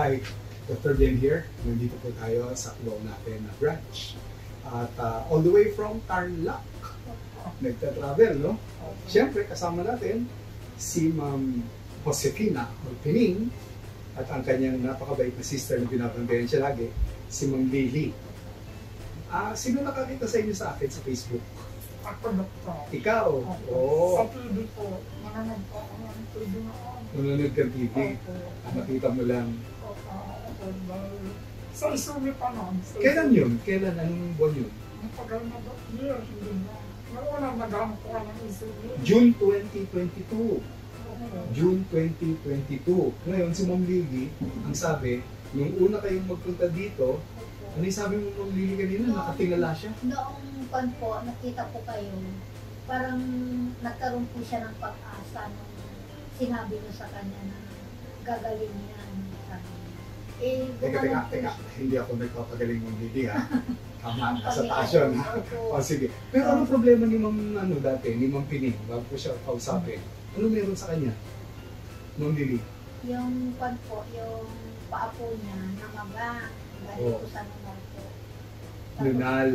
Hi, Dr. Jen here. Nandito po tayo sa flow natin na branch. At all the way from Tarlac, nagta-travel, no? Siyempre, kasama natin si Ma'am Josefina Pining at ang kanyang napakabait na sister na binabantayan siya lagi, si Ma'am Lily. Sino nakakita sa inyo sa akin sa Facebook? Ako, Doktor. Ikaw? Sa TV po. Nanonood po ako ng TV noon. Nanonood kang TV? Nakita mo lang. Sa Isumi pa noon. Kailan yun? Kailan? Anong buwan yun? Matagal na ba? Year, hindi na. Noong nag-aamok ko ng Isumi. June 2022. June 2022. Ngayon, si Ma'am Lily, ang sabi, nung una kayong magpunta dito, ano yung sabi mo, Ma'am Lily, kanina? Nakatingala siya? Noong pan po, nakita ko kayo, parang nagkaroon po siya ng pag-asa nung sinabi niyo sa kanya na gagaling yan. Teka. Hindi ako nagpapagaling Ma'am Lily, ha? Tama, nasa taas yun. O, sige. Pero ano problema ni Ma'am, dati, ni Ma'am Pining, bago ko siya kausapin? Ano meron sa kanya? Ma'am Lily? Yung pan po, yung paa po niya, namaga. Galing po sa nunal po. Nunal.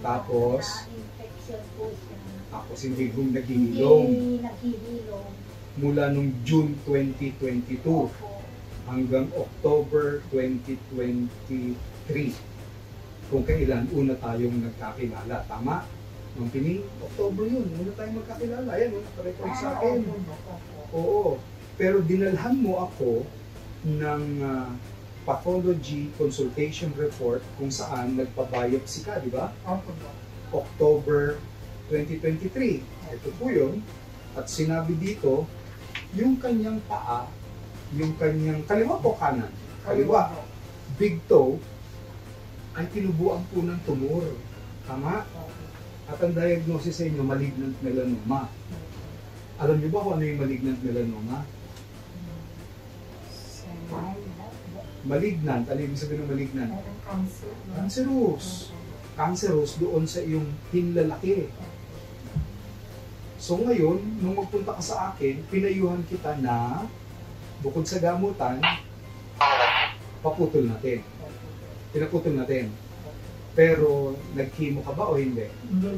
Tapos? Na-infection po siya. Tapos hindi naghihilom. Hindi naghihilom. Mula nung June 2022 Opo. hanggang October 2023. Kung kailan una tayong nagkakilala. Tama? Ma'am Pining, October yun. Una tayong magkakilala. Ayan, nakarecord sa akin. Oo. Pero dinalhan mo ako ng pathology consultation report kung saan nagpa-biopsy ka, di ba? October 2023. Ito po yun. At sinabi dito, yung kanyang paa, yung kanyang kaliwa po kanan, kaliwa, big toe, ay tinubuan po ng tumor. Tama? At ang diagnosis sa inyo, malignant melanoma. Alam niyo ba kung ano yung malignant melanoma? Malignant, ano yung sabihin ng malignant? Cancerous. Cancerous doon sa iyong hinlalaki. So ngayon, nung magpunta ka sa akin, pinayuhan kita na bukod sa gamutan, paputol natin. Pinaputol natin. Pero nag-chemo ka ba o hindi? Hindi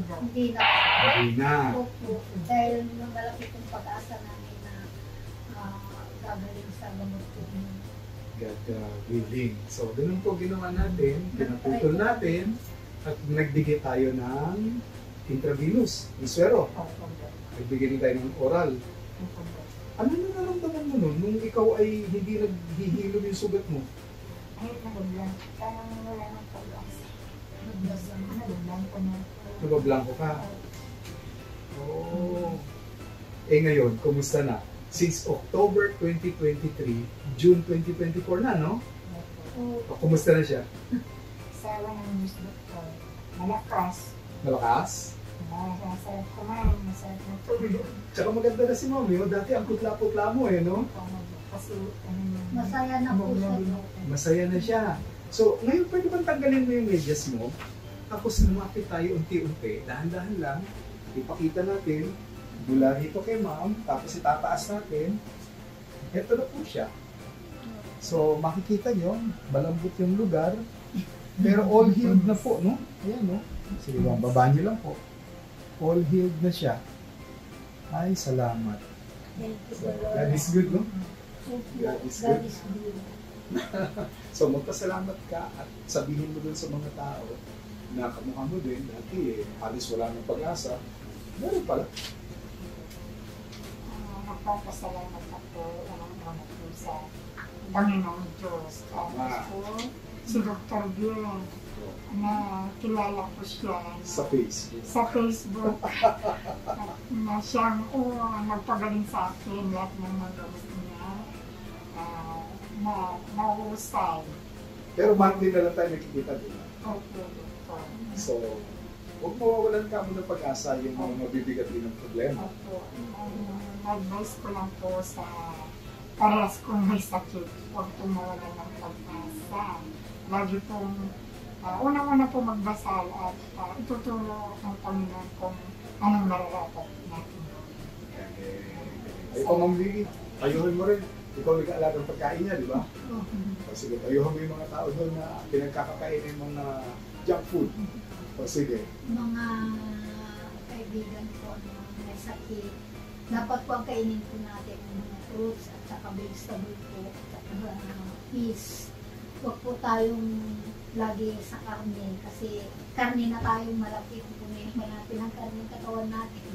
na. Hindi na. Opo. Dahil malaki pong pag-asa namin na gagaling sa gamot po. God willing. So, ganun po ginawa natin. Pinaputol natin at nagbigay tayo ng intravenous, iswero. Nagbigay tayo ng oral. Ano na naramdaman mo nun nung ikaw ay hindi naghihilom yung sugat mo? Ay, nagablang. Parang wala ng pag-asa. Nabablanko ka? Oo. Eh ngayon, kumusta na? Since October 2023, June 2024 na, no? O, kumusta na siya? Sawa ng Diyos, Doktor. Malakas. Malakas? Masarap kumain, masarap matulog. Tsaka maganda na si Mami, oh. Dati ang putla-putla mo, eh, no? Kasi, Masaya na po siya. Masaya na siya. So, ngayon pwede bang tanggalin mo yung medyas mo? Tapos lumapit tayo unti-unti, dahan-dahan lang, ipakita natin, mula rito kay Ma'am, tapos itataas natin, ito na po siya. So, makikita nyo, malambot yung lugar, pero all healed na po, no? Ayan, no? Sige, baba nyo lang po. All healed na siya. Ay, salamat. So, God is good, no? God is good. So, magpasalamat ka at sabihin mo dun sa mga tao na kamukha mo din, dati halos wala ng pag-asa. Meron pala. Nagpapasalamat ako po sa Panginoon Diyos. Tapos po, si Dr. Bill, na kilala ko siya Sa Facebook. sa Facebook. Na siyang nagpagaling sa akin lahat ng magaling niya. Mahusay. Pero monthly na lang tayo nakikita din. Opo, Doktor. So, huwag mawawalan ka mo ng pag-asa yung mga mabibigat din ng problema. Opo. Advice ko lang po sa paras kung may sakit, huwag tumawala ng pag-asa. Lagi pong, unang-una po magdasal at ituturo ang Panginoon kung anong nararapat natin. Ay, Ma'am Lily, ayuhin mo rin. Ikaw nag-aalagang pagkain niya, di ba? Oo. O sige, tayuhan mo yung mga tao doon na pinagkakakainin mong na junk food. O sige. Mga kaibigan ko na may sakit, dapat po ang kainin po natin ng mga fruits at saka vegetable po at saka fish. Huwag po tayong lagi sa karne kasi karne na tayong malaki kung kumain pa natin ang karne ng katawan natin.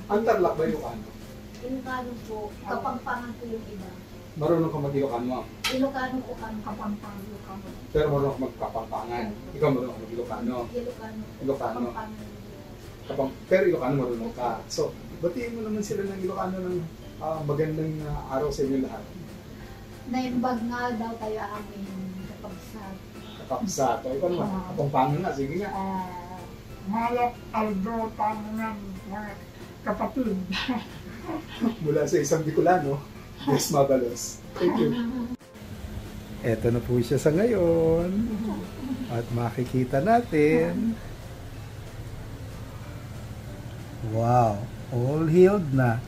Ang Tarlac ba yung ano? Ilocano po, Kapampangan po yung iba. Marunong ka mag-Ilocano. Ilocano po kami. Kapampangan kami. Pero marunong ka magkapampangan. Ikaw marunong ka mag-Ilocano. Ilocano. Ilocano. Kapampangan. Pero Ilocano marunong ka. So, batiin mo naman sila ng Ilocano ng magandang araw sa inyo lahat. Naimbag nga daw tayo amin kapag sa Kakapsa. So, ikaw naman, kapampangan na. Sige nga. Malap Aldo Tanungan, mga kapatid. Mula sa isang Bicolano, Des Mabalos. Thank you. Eto na po siya sa ngayon. At makikita natin. Wow, all healed na.